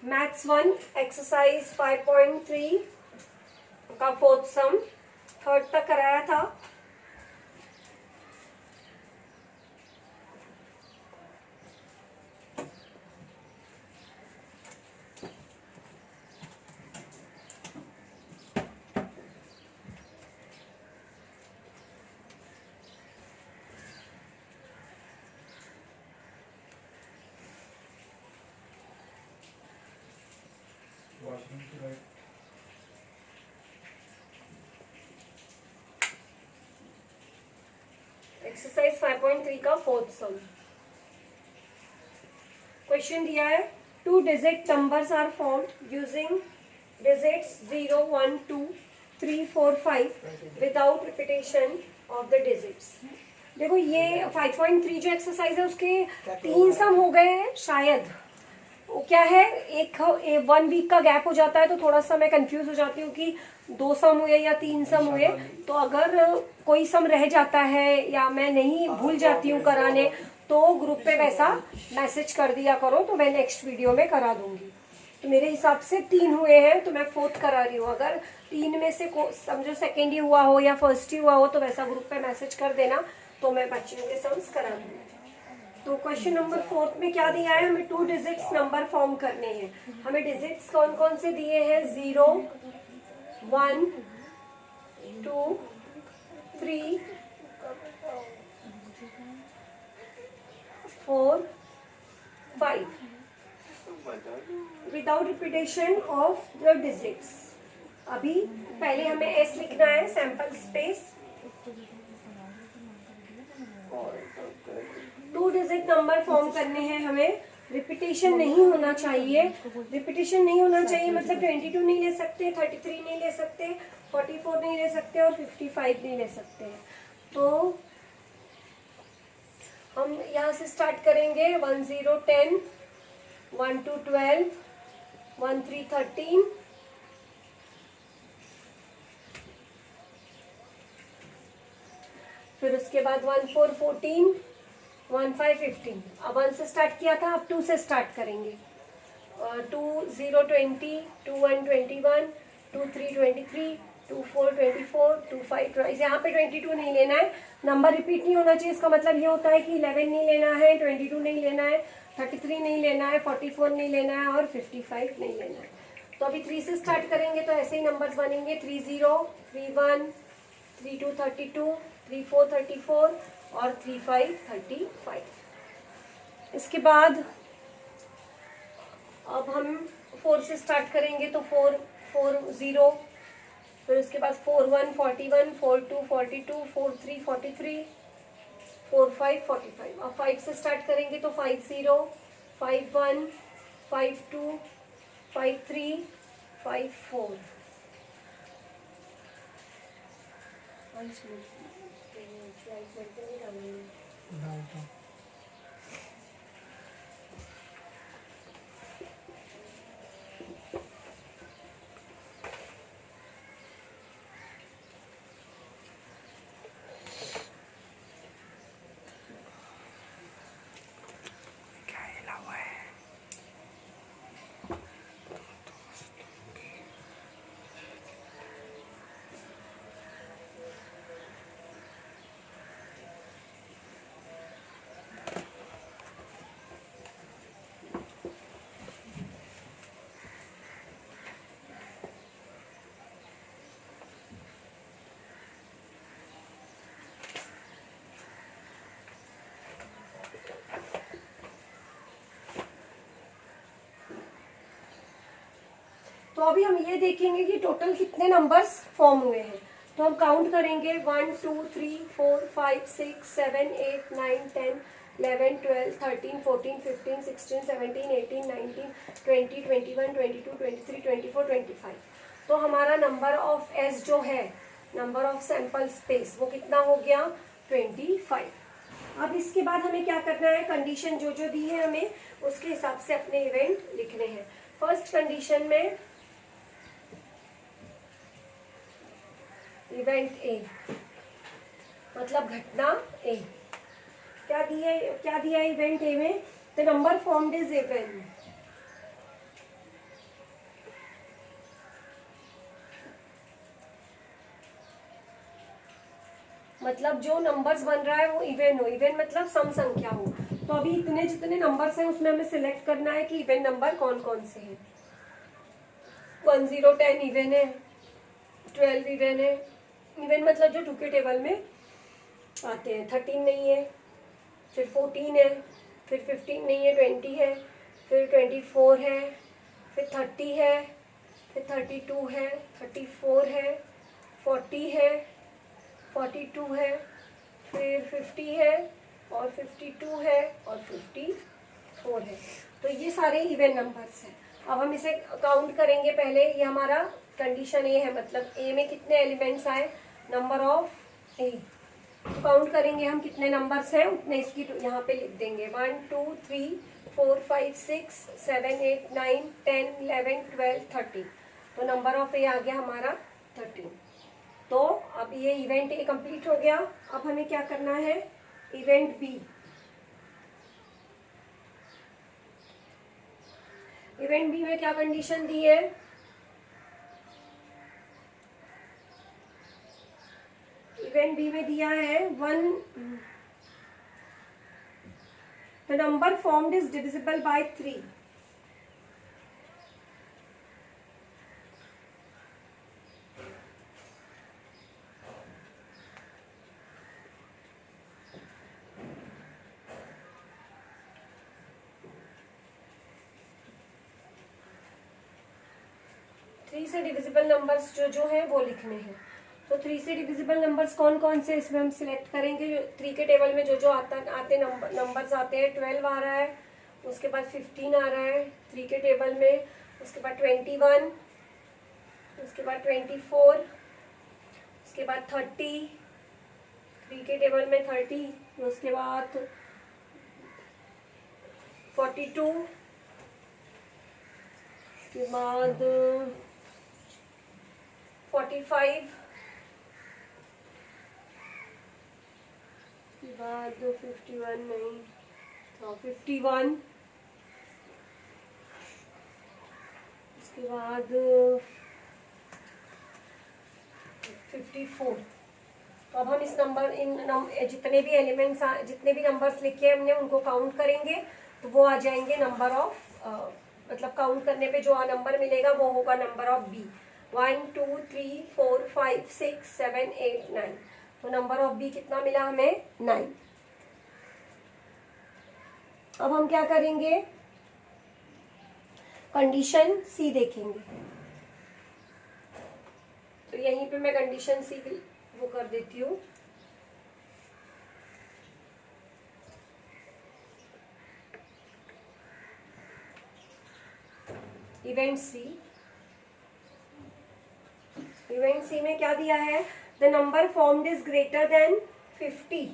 Maths 1 exercise 5.3 का fourth सम third तक कराया था। एक्सरसाइज 5.3 का फोर्थ सम क्वेश्चन दिया है। 2 digit numbers are formed using digits 0, 1, 2, 3, 4, 5 without repetition of the digits. देखो ये 5.3 जो एक्सरसाइज है उसके 3 सम हो गए हैं शायद। वो क्या है, एक 1 वीक का गैप हो जाता है तो थोड़ा सा मैं कंफ्यूज हो जाती हूँ कि 2 सम हुए या 3 सम हुए। तो अगर कोई सम रह जाता है या मैं नहीं भूल जाती हूँ कराने तो ग्रुप पे वैसा मैसेज कर दिया करो, तो मैं नेक्स्ट वीडियो में करा दूंगी। तो मेरे हिसाब से 3 हुए हैं तो मैं 4th करा रही हूँ। अगर 3 में से समझो सेकेंड ही हुआ हो या फर्स्ट ही हुआ हो तो वैसा ग्रुप पे मैसेज कर देना, तो मैं बच्चों के सम्स करा दूंगी। तो क्वेश्चन नंबर 4 में क्या दिया है, हमें 2 डिजिट्स नंबर फॉर्म करने हैं। हमें डिजिट्स कौन कौन से दिए हैं, 0, 1, 2, 3, 4, 5 without repetition of the digits. अभी पहले हमें एस लिखना है, sample space. 2 digit number form करने हैं हमें। रिपीटेशन नहीं होना चाहिए। रिपीटेशन नहीं होना चाहिए मतलब 22 नहीं ले सकते, 33 नहीं ले सकते, 44 नहीं ले सकते और 55 नहीं ले सकते। तो हम यहाँ से स्टार्ट करेंगे। 1, 0, 10, 1, 2, 12, 1, 3, 13, फिर उसके बाद 1, 4, 14, 1, 5, 15। अब 1 से स्टार्ट किया था, अब 2 से स्टार्ट करेंगे। 2, 0, 20, 2, 1, 21, 2, 3, 23, 2, 4, 24, 2, 5, 20। यहाँ पे 22 नहीं लेना है, नंबर रिपीट नहीं होना चाहिए। इसका मतलब ये होता है कि 11 नहीं लेना है, 22 नहीं लेना है, 33 नहीं लेना है, 44 नहीं लेना है और 55 नहीं लेना है। तो अभी 3 से स्टार्ट करेंगे तो ऐसे ही नंबर्स बनेंगे। 3, 0, 3, 1, 3, 2, 32, 3, 4, 34 और 3, 5, 35। इसके बाद अब हम 4 से स्टार्ट करेंगे तो 4, 4, 0, फिर उसके बाद 4, 1, 41, 4, 2, 42, 4, 3, 43, 4, 5, 45। अब 5 से स्टार्ट करेंगे तो 5, 0, 5, 1, 5, 2, 5, 3, 5, 4। तो अभी हम ये देखेंगे कि टोटल कितने नंबर्स फॉर्म हुए हैं। तो हम काउंट करेंगे 1, 2, 3, 4, 5, 6, 7, 8, 9, 10, 11, 12, 13, 14, 15, 16, 17, 18, 19, 20, 21, 22, 23, 24, 25। तो हमारा नंबर ऑफ एस जो है, नंबर ऑफ सैंपल स्पेस, वो कितना हो गया, 25। अब इसके बाद हमें क्या करना है, कंडीशन जो जो दी है हमें उसके हिसाब से अपने इवेंट लिखने हैं। फर्स्ट कंडीशन में इवेंट ए मतलब घटना ए, क्या दिया इवेंट ए में, the number formed is even. मतलब जो नंबर्स बन रहा है वो इवन हो, इवन मतलब सम संख्या हो। तो अभी इतने जितने नंबर्स हैं उसमें हमें सिलेक्ट करना है कि इवन नंबर कौन कौन से हैं। 1 0 10 इवन है, 12 इवन है। इवन मतलब जो 2 के टेबल में आते हैं। 13 नहीं है, फिर 14 है, फिर 15 नहीं है, 20 है, फिर 24 है, फिर 30 है, फिर 32 है, 34 है, 40 है, 42 है, फिर 50 है, और 52 है, और 54 है। तो ये सारे इवन नंबर्स हैं। अब हम इसे काउंट करेंगे। पहले ये हमारा कंडीशन ए है, मतलब ए में कितने एलिमेंट्स आए, नंबर ऑफ ए। तो काउंट करेंगे हम कितने नंबर्स हैं उतने इसकी यहाँ पे लिख देंगे। 1 2 3 4 5 6 7 8 9 10 11 12 13। तो नंबर ऑफ ए आ गया हमारा 13। तो अब ये इवेंट ए कंप्लीट हो गया। अब हमें क्या करना है, इवेंट बी। इवेंट बी में क्या कंडीशन दी है, इवेंट बी में दिया है 1 the number formed is divisible by 3। Three से डिविजिबल नंबर्स जो जो है वो लिखने हैं। तो 3 से डिविजिबल नंबर्स कौन कौन से इसमें हम सिलेक्ट करेंगे। जो 3 के टेबल में जो जो आते नंबर्स आते हैं, 12 आ रहा है, उसके बाद 15 आ रहा है 3 के टेबल में, उसके बाद 21, उसके बाद 24, उसके बाद 30 3 के टेबल में 30, उसके बाद 42, उसके बाद 45, उसके बाद 51 नहीं, 51, उसके बाद 54। तो अब हम इस जितने भी एलिमेंट्स जितने भी नंबर्स लिखे हमने उनको काउंट करेंगे तो वो आ जाएंगे नंबर ऑफ मतलब काउंट करने पे जो नंबर मिलेगा वो होगा नंबर ऑफ बी। 1 2 3 4 5 6 7 8 9। तो नंबर ऑफ बी कितना मिला हमें, 9। अब हम क्या करेंगे, कंडीशन सी देखेंगे। तो यहीं पे मैं कंडीशन सी वो कर देती हूँ। इवेंट सी, इवेंट सी में क्या दिया है, the number formed is greater then 50।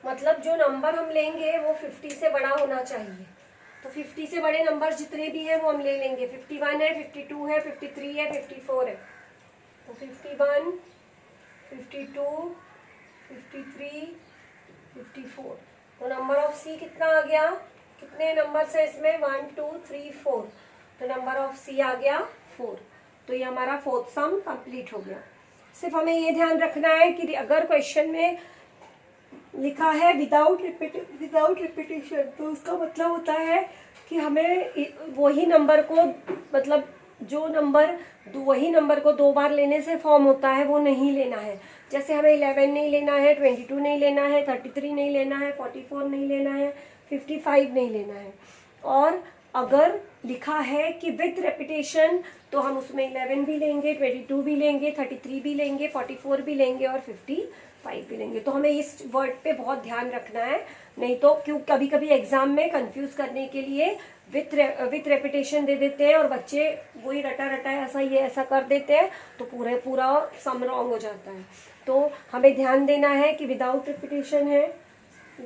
मतलब जो नंबर हम लेंगे वो 50 से बड़ा होना चाहिए। तो 50 से बड़े नंबर जितने भी हैं वो हम ले लेंगे। 51 है, 52 है, 53 है, 54 है। तो 51, 52, 53, 54। तो नंबर ऑफ सी कितना आ गया, कितने नंबर्स है इसमें, 1 2 3 4। तो नंबर ऑफ सी आ गया 4। तो ये हमारा फोर्थ सम कंप्लीट हो गया। सिर्फ हमें ये ध्यान रखना है कि अगर क्वेश्चन में लिखा है विदाउट रिपीटेशन तो उसका मतलब होता है कि हमें वही नंबर को, मतलब जो नंबर वही नंबर को 2 बार लेने से फॉर्म होता है वो नहीं लेना है। जैसे हमें 11 नहीं लेना है, 22 नहीं लेना है, 33 नहीं लेना है, 44 नहीं लेना है, 55 नहीं लेना है। और अगर लिखा है कि विथ रेपिटेशन तो हम उसमें 11 भी लेंगे, 22 भी लेंगे, 33 भी लेंगे, 44 भी लेंगे और 55 भी लेंगे। तो हमें इस वर्ड पे बहुत ध्यान रखना है, नहीं तो क्यों कभी कभी एग्जाम में कंफ्यूज करने के लिए विथ रेपिटेशन दे देते हैं और बच्चे वही रटा रटा ऐसा ये ऐसा कर देते हैं तो पूरा सम रॉन्ग हो जाता है। तो हमें ध्यान देना है कि विदाउट रेपिटेशन है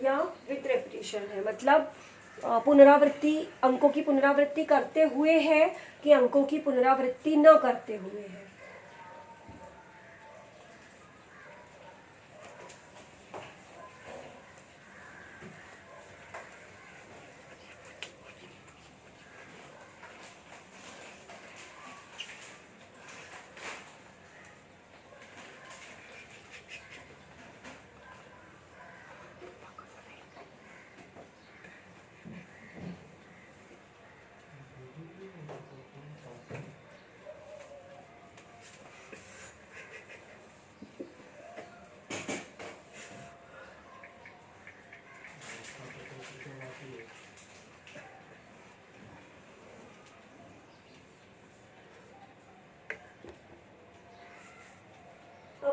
या विथ रेपिटेशन है, मतलब पुनरावृत्ति, अंकों की पुनरावृत्ति करते हुए है कि अंकों की पुनरावृत्ति न करते हुए है।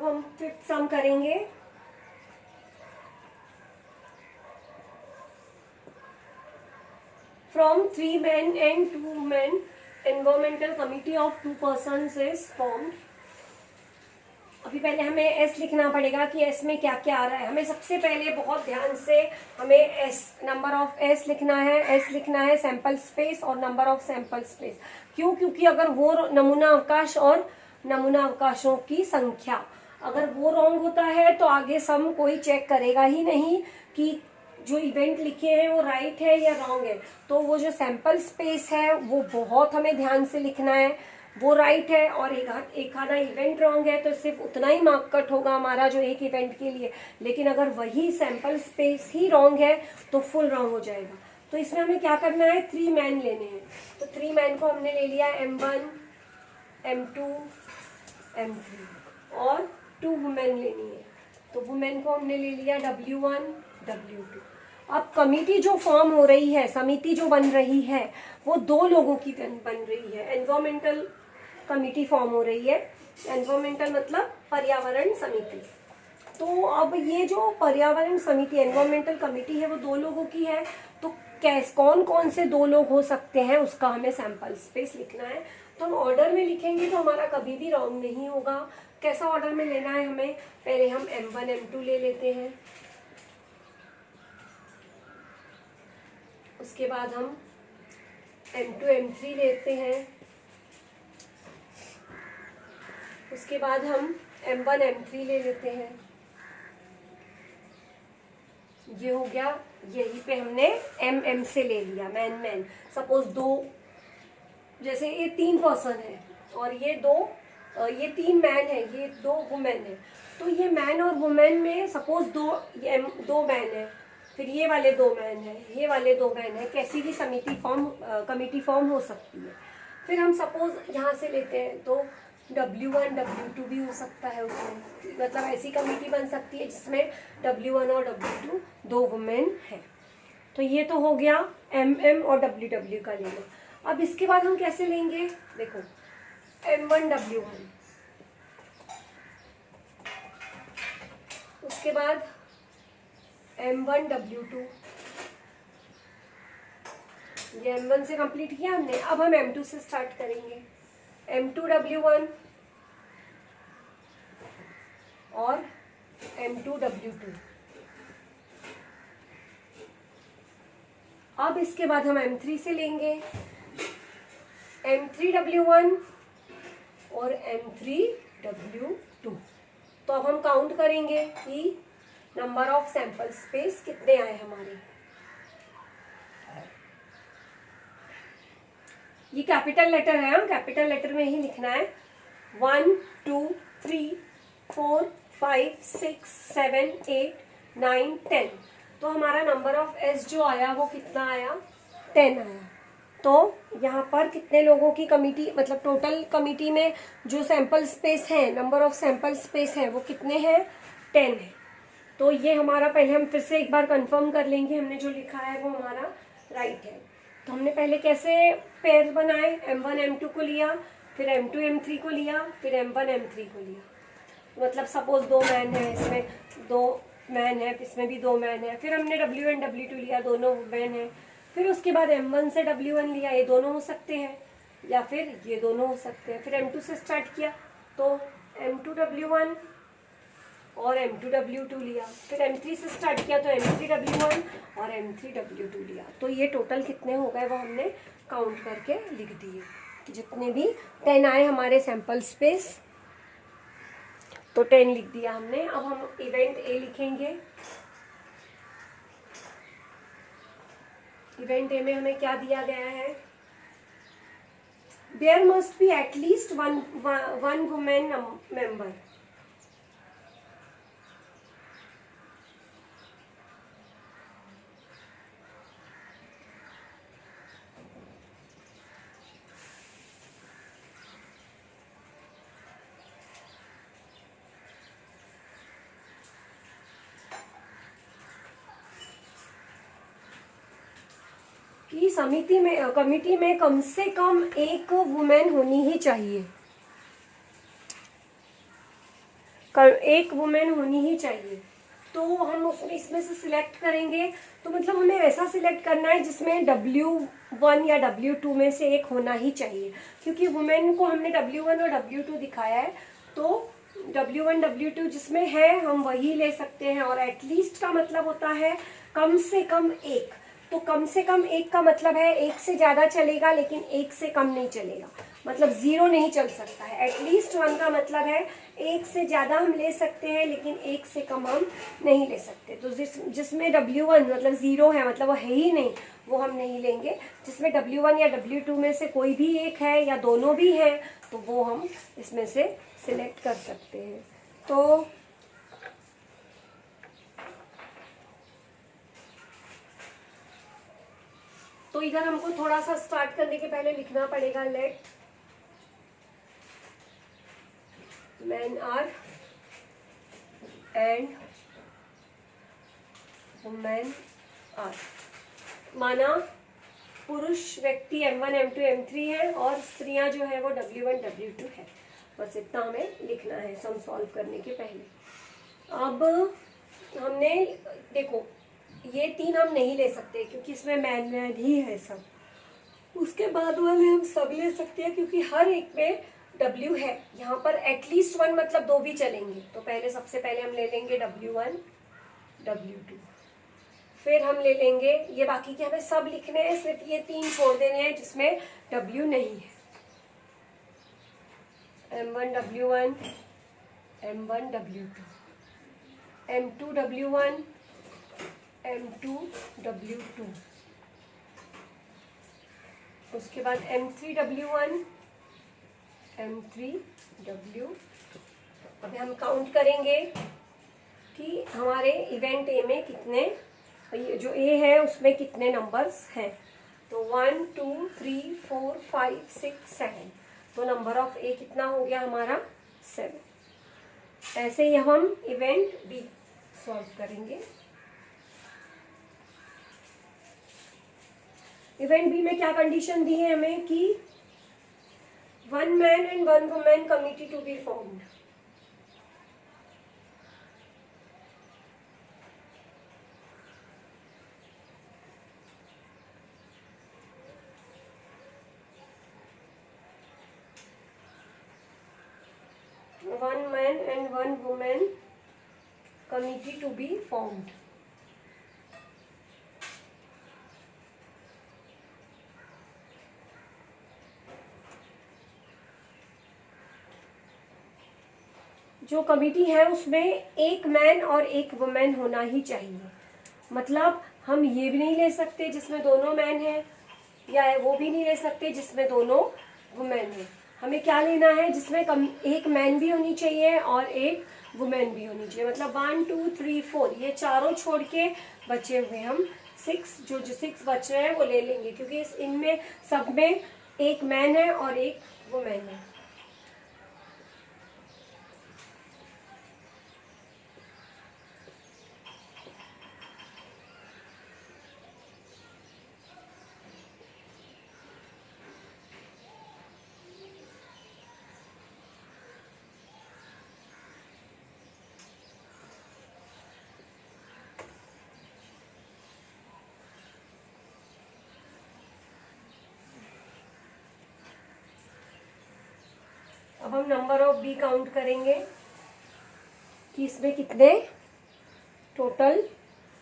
अब हम फिफ्थ सम करेंगे। From 3 men and 2 women, environmental committee of 2 persons is formed। अभी पहले हमें एस लिखना पड़ेगा कि एस में क्या क्या आ रहा है। हमें सबसे पहले बहुत ध्यान से हमें एस, नंबर ऑफ एस लिखना है, एस लिखना है, सैंपल स्पेस और नंबर ऑफ सैंपल स्पेस। क्यों? क्योंकि अगर वो नमूना अवकाश और नमूना अवकाशों की संख्या अगर वो रॉन्ग होता है तो आगे सम कोई चेक करेगा ही नहीं कि जो इवेंट लिखे हैं वो राइट है या रॉन्ग है। तो वो जो सैंपल स्पेस है वो बहुत हमें ध्यान से लिखना है, वो राइट है और एक आधा इवेंट रॉन्ग है तो सिर्फ उतना ही मार्क कट होगा हमारा जो एक इवेंट के लिए। लेकिन अगर वही सैंपल स्पेस ही रॉन्ग है तो फुल रॉन्ग हो जाएगा। तो इसमें हमें क्या करना है, 3 मैन लेने हैं। तो 3 मैन को हमने ले लिया M1, M2, M3 और 2 वुमेन लेनी है। तो वुमेन को हमने ले लिया W1, W2। अब कमिटी जो फॉर्म हो रही है, समिति जो बन रही है वो 2 लोगों की बन रही है। एनवायरमेंटल कमिटी फॉर्म हो रही है। एनवायरमेंटल मतलब पर्यावरण समिति। तो अब ये जो पर्यावरण समिति एनवायरमेंटल कमिटी है वो 2 लोगों की है। तो कौन कौन से 2 लोग हो सकते हैं उसका हमें सैंपल स्पेस लिखना है। तो हम ऑर्डर में लिखेंगे तो हमारा कभी भी रॉन्ग नहीं होगा। कैसा ऑर्डर में लेना है हमें, पहले हम M1, M2 ले लेते हैं, उसके बाद हम M2, M3 लेते हैं, उसके बाद हम M1, M3 ले लेते हैं। ये हो गया, यहीं पे हमने M से ले लिया, मैन। सपोज 2, जैसे ये 3 पर्सन है और ये 3 मैन है, ये 2 वुमेन है। तो ये मैन और वुमेन में सपोज 2 मैन है, फिर ये वाले 2 मैन है, ये वाले 2 मैन है। कैसी भी कमिटी फॉर्म हो सकती है। फिर हम सपोज यहाँ से लेते हैं तो W1, W2 भी हो सकता है उसमें। मतलब ऐसी कमिटी बन सकती है जिसमें W1 और W2 2 वुमेन है। तो ये तो हो गया MM और WW का लेना। अब इसके बाद हम कैसे लेंगे, देखो M1, W1, उसके बाद M1, W2, ये M1 से कंप्लीट किया हमने। अब हम M2 से स्टार्ट करेंगे। M2, W1 और M2, W2। अब इसके बाद हम M3 से लेंगे, M3, W1 और M3, W2। तो अब हम काउंट करेंगे कि नंबर ऑफ सैंपल स्पेस कितने आए हमारे। ये कैपिटल लेटर है, हम कैपिटल लेटर में ही लिखना है। 1, 2, 3, 4, 5, 6, 7, 8, 9, 10। तो हमारा नंबर ऑफ एस जो आया वो कितना आया, 10 आया। तो यहाँ पर कितने लोगों की कमिटी, मतलब टोटल कमिटी में जो सैंपल स्पेस है, नंबर ऑफ सैंपल स्पेस है वो कितने हैं, 10 है। तो ये हमारा, पहले हम फिर से एक बार कंफर्म कर लेंगे हमने जो लिखा है वो हमारा राइट है। तो हमने पहले कैसे पेयर बनाए, M1, M2 को लिया, फिर M2, M3 को लिया, फिर M1, M3 को लिया। मतलब सपोज 2 मैन है, इसमें 2 मैन है, इसमें भी 2 मैन है। फिर हमने W1, W2 लिया, दोनों मैन है। फिर उसके बाद M1 से W1 लिया, ये दोनों हो सकते हैं या फिर ये दोनों हो सकते हैं। फिर M2 से स्टार्ट किया तो M2, W1 और M2, W2 लिया। फिर M3 से स्टार्ट किया तो M3, W1 और M3, W2 लिया। तो ये टोटल कितने हो गए वो हमने काउंट करके लिख दिए, जितने भी 10 आए हमारे सैंपल स्पेस, तो 10 लिख दिया हमने। अब हम इवेंट ए लिखेंगे। इवेंट ए में हमें क्या दिया गया है, there must be at least one women member. कि कमिटी में कम से कम एक वुमेन होनी ही चाहिए। एक वुमेन होनी ही चाहिए। तो हम उसमें इसमें से सिलेक्ट करेंगे, तो मतलब हमें ऐसा सिलेक्ट करना है जिसमें W1 या W2 में से एक होना ही चाहिए, क्योंकि वुमेन को हमने W1 और W2 दिखाया है, तो W1 W2 जिसमें है हम वही ले सकते हैं। और एटलीस्ट का मतलब होता है कम से कम एक, तो कम से कम एक का मतलब है एक से ज़्यादा चलेगा लेकिन एक से कम नहीं चलेगा, मतलब ज़ीरो नहीं चल सकता है। एटलीस्ट वन का मतलब है एक से ज़्यादा हम ले सकते हैं लेकिन एक से कम हम नहीं ले सकते। तो जिसमें W1 मतलब ज़ीरो है, मतलब वो है ही नहीं, वो हम नहीं लेंगे। जिसमें W1 या W2 में से कोई भी एक है या दोनों भी हैं, तो वो हम इसमें से सिलेक्ट कर सकते हैं। तो इधर हमको थोड़ा सा स्टार्ट करने के पहले लिखना पड़ेगा, late men are and women are। माना पुरुष व्यक्ति M1 M2 M3 है और स्त्रियां जो है वो W1 W2 है। बस इतना हमें लिखना है सम सॉल्व करने के पहले। अब हमने देखो ये तीन हम नहीं ले सकते क्योंकि इसमें मैन ही है सब। उसके बाद वाले हम सब ले सकते हैं क्योंकि हर एक में W है। यहाँ पर एटलीस्ट वन मतलब दो भी चलेंगे। तो पहले सबसे पहले हम ले लेंगे W1 W2, फिर हम ले लेंगे ये बाकी के हमें सब लिखने हैं, सिर्फ ये तीन छोड़ देने हैं जिसमें W नहीं है। M1 W1, M1 W2, M2 W1, M2 W2, उसके बाद M3 W1, M3 W। अभी हम काउंट करेंगे कि हमारे इवेंट ए में कितने, ये जो ए है उसमें कितने नंबर्स हैं। तो 1 2 3 4 5 6 7, तो नंबर ऑफ ए कितना हो गया हमारा 7। ऐसे ही हम इवेंट बी सॉल्व करेंगे। इवेंट बी में क्या कंडीशन दी है हमें कि 1 man and 1 woman committee to be formed। One man and 1 woman committee to be formed। जो कमिटी है उसमें एक मैन और एक वुमेन होना ही चाहिए। मतलब हम ये भी नहीं ले सकते जिसमें दोनों मैन हैं, या वो भी नहीं ले सकते जिसमें दोनों वुमेन हैं। हमें क्या लेना है जिसमें एक मैन भी होनी चाहिए और एक वुमेन भी होनी चाहिए। मतलब 1 2 3 4 ये चारों छोड़ के बचे हुए हम 6, जो 6 बच रहे हैं वो ले लेंगे क्योंकि इनमें सब में एक मैन है और एक वुमेन है। अब हम नंबर ऑफ बी काउंट करेंगे कि इसमें कितने टोटल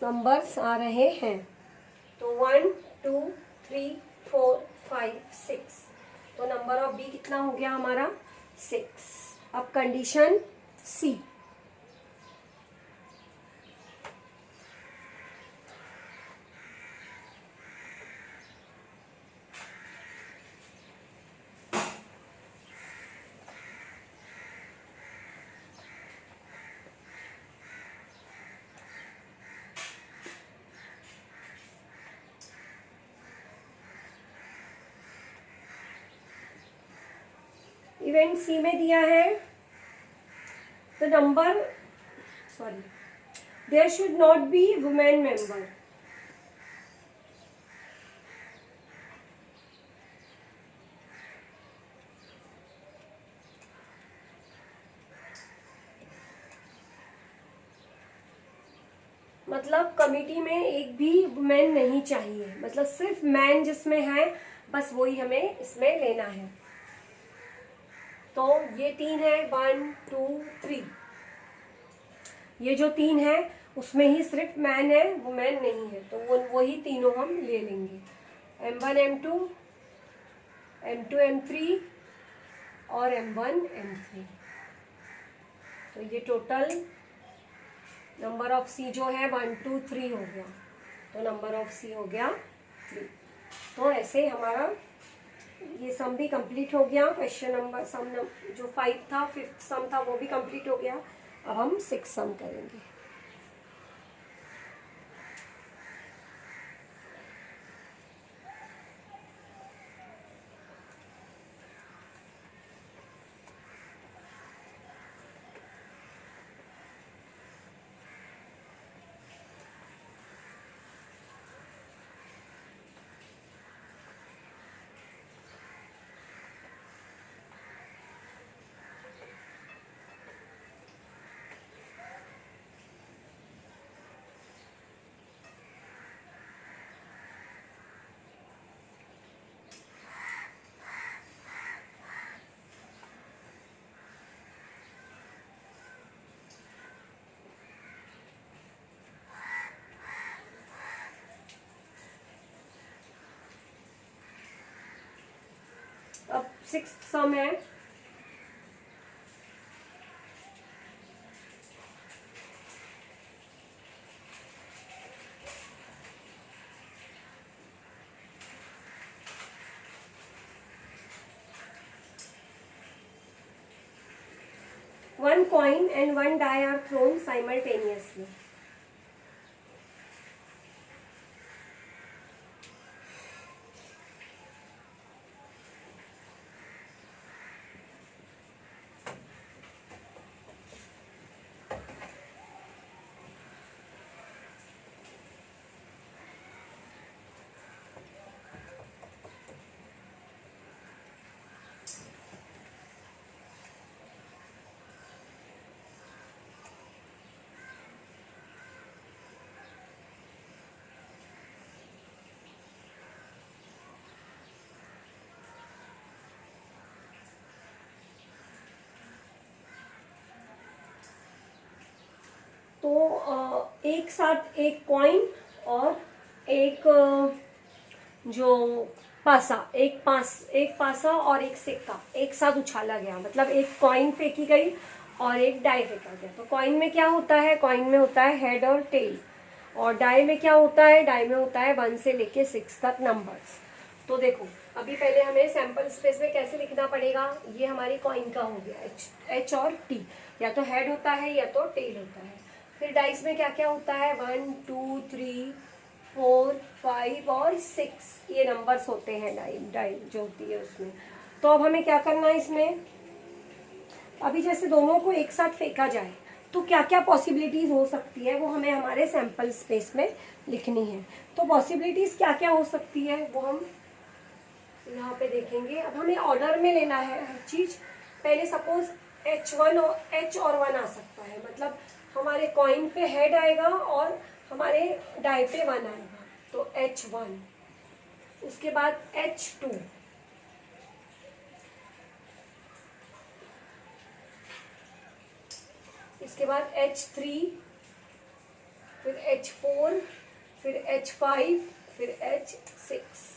नंबर्स आ रहे हैं। तो 1 2 3 4 5 6, तो नंबर ऑफ बी कितना हो गया हमारा 6। अब कंडीशन सी, इवेंट सी में दिया है the number, sorry, there should not be women member. मतलब कमिटी में एक भी वुमेन नहीं चाहिए, मतलब सिर्फ मैन जिसमें है बस वही हमें इसमें लेना है। तो ये 3 है, 1 2 3, ये जो 3 है उसमें ही सिर्फ मैन है, वुमेन नहीं है, तो वही तीनों हम ले लेंगे, M1 M2 M2 M3 और M1 M3। तो ये टोटल नंबर ऑफ सी जो है 1 2 3 हो गया, तो नंबर ऑफ सी हो गया 3। तो ऐसे हमारा ये सम भी कंप्लीट हो गया। क्वेश्चन नंबर जो 5 था, 5th सम था, वो भी कंप्लीट हो गया। अब हम 6 सम करेंगे। अब 6th सम है, one coin and one die are thrown simultaneously. तो एक साथ एक कॉइन और एक जो एक पासा और एक सिक्का एक साथ उछाला गया, मतलब एक कॉइन फेंकी गई और एक डाई फेंका गया। तो कॉइन में क्या होता है, कॉइन में होता है हेड और टेल, और डाई में क्या होता है, डाई में होता है 1 से लेके 6 तक नंबर्स। तो देखो अभी पहले हमें सैंपल स्पेस में कैसे लिखना पड़ेगा, ये हमारी कॉइन का हो गया एच और टी, या तो हेड होता है या तो टेल होता है। फिर डाइस में क्या क्या होता है, 1 2 3 4 5 और 6, ये नंबर्स होते हैं डाई जो होती है उसमें। तो अब हमें क्या करना है इसमें, अभी जैसे दोनों को एक साथ फेंका जाए तो क्या क्या पॉसिबिलिटीज हो सकती है वो हमें हमारे सैंपल स्पेस में लिखनी है। तो पॉसिबिलिटीज क्या क्या हो सकती है वो हम यहाँ पे देखेंगे। अब हमें ऑर्डर में लेना है हर चीज। पहले सपोज H और 1 आ सकता है, मतलब हमारे कॉइन पे हेड आएगा और हमारे डाई पे 1 आएगा, तो H1। उसके बाद H2, इसके बाद H3, फिर H4, फिर H5, फिर H6।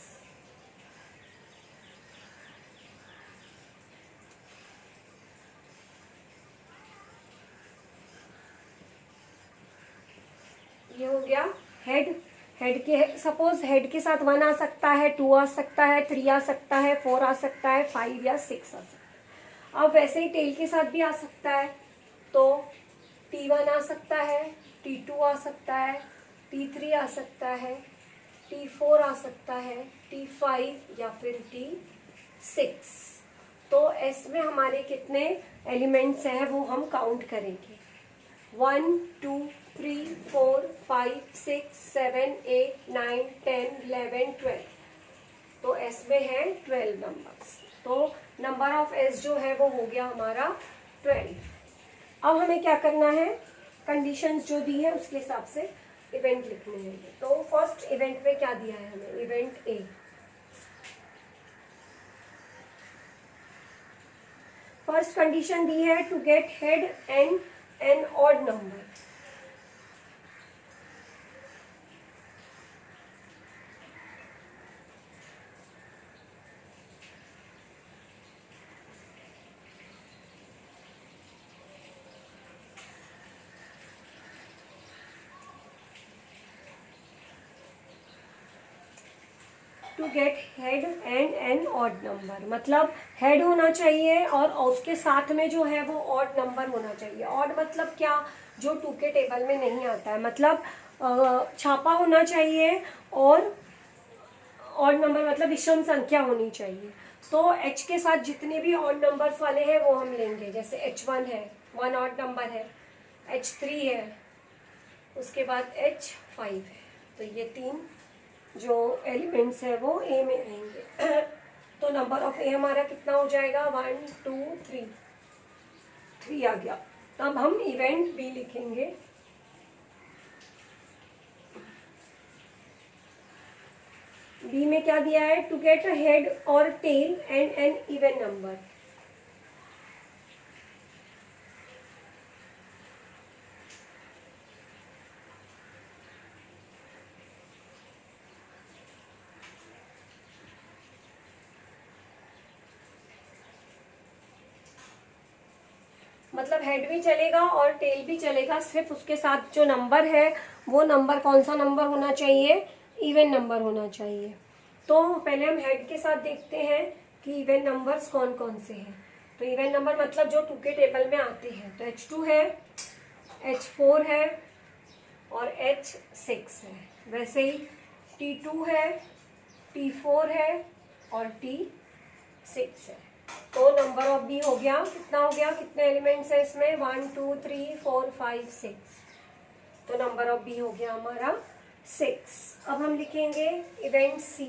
ये हो गया हेड के, सपोज हेड के साथ 1 आ सकता है, 2 आ सकता है, 3 आ सकता है, 4 आ सकता है, 5 या 6 आ सकता है। अब वैसे ही टेल के साथ भी आ सकता है, तो T1 आ सकता है, T2 आ सकता है, T3 आ सकता है, T4 आ सकता है, T5 या फिर T6। तो एस में हमारे कितने एलिमेंट्स हैं वो हम काउंट करेंगे, 1 2 3 4 5 6 7 8 9 10 11 12। तो एस में है 12 नंबर्स। तो नंबर ऑफ एस जो है वो हो गया हमारा 12। अब हमें क्या करना है, कंडीशंस जो दी है उसके हिसाब से इवेंट लिखने हैं। तो फर्स्ट इवेंट में क्या दिया है हमें, इवेंट ए। फर्स्ट कंडीशन दी है to get head and an odd number. To get head and an odd number, मतलब हेड होना चाहिए और उसके साथ में जो है वो ऑड नंबर होना चाहिए। ऑड मतलब क्या, जो 2 के टेबल में नहीं आता है, मतलब छापा होना चाहिए और ऑड नंबर मतलब विषम संख्या होनी चाहिए। तो एच के साथ जितने भी ऑड नंबर्स वाले हैं वो हम लेंगे, जैसे H1 है, 1 ऑड नंबर है, H3 है, उसके बाद H5 है। तो ये 3 जो एलिमेंट्स है वो ए में आएंगे। तो नंबर ऑफ ए हमारा कितना हो जाएगा, 1 2 3, 3 आ गया। तब हम इवेंट बी लिखेंगे। बी में क्या दिया है, टू गेट अ हेड और tail and an even number. मतलब हेड भी चलेगा और टेल भी चलेगा, सिर्फ उसके साथ जो नंबर है वो नंबर कौन सा नंबर होना चाहिए, इवन नंबर होना चाहिए। तो पहले हम हेड के साथ देखते हैं कि इवन नंबर्स कौन कौन से हैं। तो इवन नंबर मतलब जो 2 के टेबल में आते हैं, तो H2 है, H4 है और H6 है। वैसे ही T2 है, T4 है और T6 है। तो नंबर ऑफ बी हो गया, कितना हो गया, कितने एलिमेंट्स है इसमें, 1 2 3 4 5 6। तो नंबर ऑफ बी हो गया हमारा 6। अब हम लिखेंगे इवेंट सी।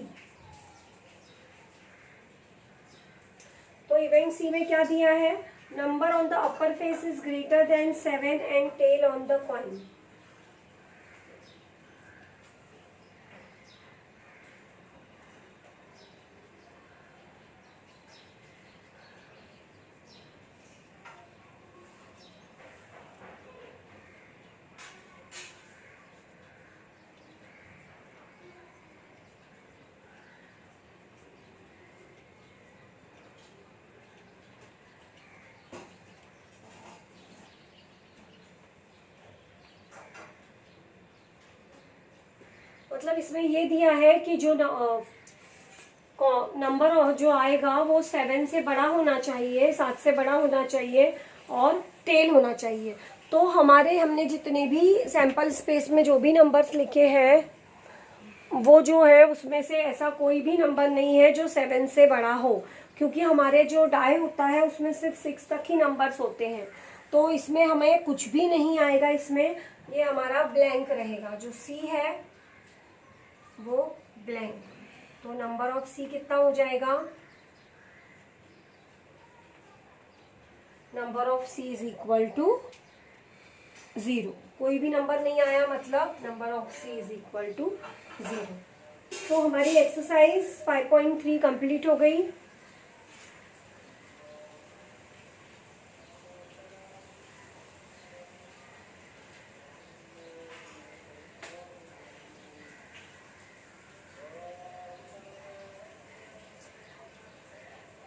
तो इवेंट सी में क्या दिया है, number on the upper face is greater than 7 and tail on the coin. मतलब इसमें ये दिया है कि जो नंबर जो आएगा वो 7 से बड़ा होना चाहिए, 7 से बड़ा होना चाहिए और टेल होना चाहिए। तो हमने जितने भी सैंपल स्पेस में जो भी नंबर्स लिखे हैं वो जो है उसमें से ऐसा कोई भी नंबर नहीं है जो 7 से बड़ा हो, क्योंकि हमारे जो डाई होता है उसमें सिर्फ 6 तक ही नंबर्स होते हैं। तो इसमें हमें कुछ भी नहीं आएगा, इसमें ये हमारा ब्लैंक रहेगा, जो सी है वो ब्लैंक। तो नंबर ऑफ सी कितना हो जाएगा, number of C is equal to 0। कोई भी नंबर नहीं आया मतलब number of C is equal to 0। तो हमारी एक्सरसाइज 5.3 कंप्लीट हो गई।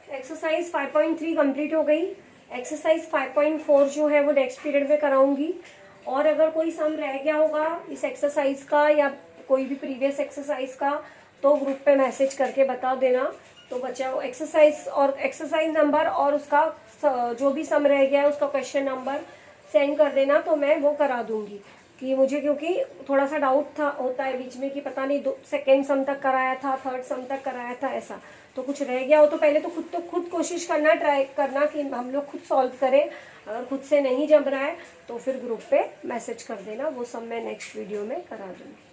एक्सरसाइज 5.3 कंप्लीट हो गई। एक्सरसाइज 5.4 जो है वो नेक्स्ट पीरियड में कराऊंगी। और अगर कोई सम रह गया होगा इस एक्सरसाइज का या कोई भी प्रीवियस एक्सरसाइज का तो ग्रुप पे मैसेज करके बता देना। तो बच्चा वो एक्सरसाइज और एक्सरसाइज नंबर और उसका जो भी सम रह गया है उसका क्वेश्चन नंबर सेंड कर देना, तो मैं वो करा दूंगी। कि मुझे क्योंकि थोड़ा सा डाउट होता है बीच में कि पता नहीं सेकेंड सम तक कराया था, थर्ड सम तक कराया था, ऐसा तो कुछ रह गया हो तो पहले तो खुद कोशिश करना, ट्राई करना कि हम लोग खुद सॉल्व करें। अगर खुद से नहीं जम रहा है तो फिर ग्रुप पे मैसेज कर देना, वो सब मैं नेक्स्ट वीडियो में करा दूंगी।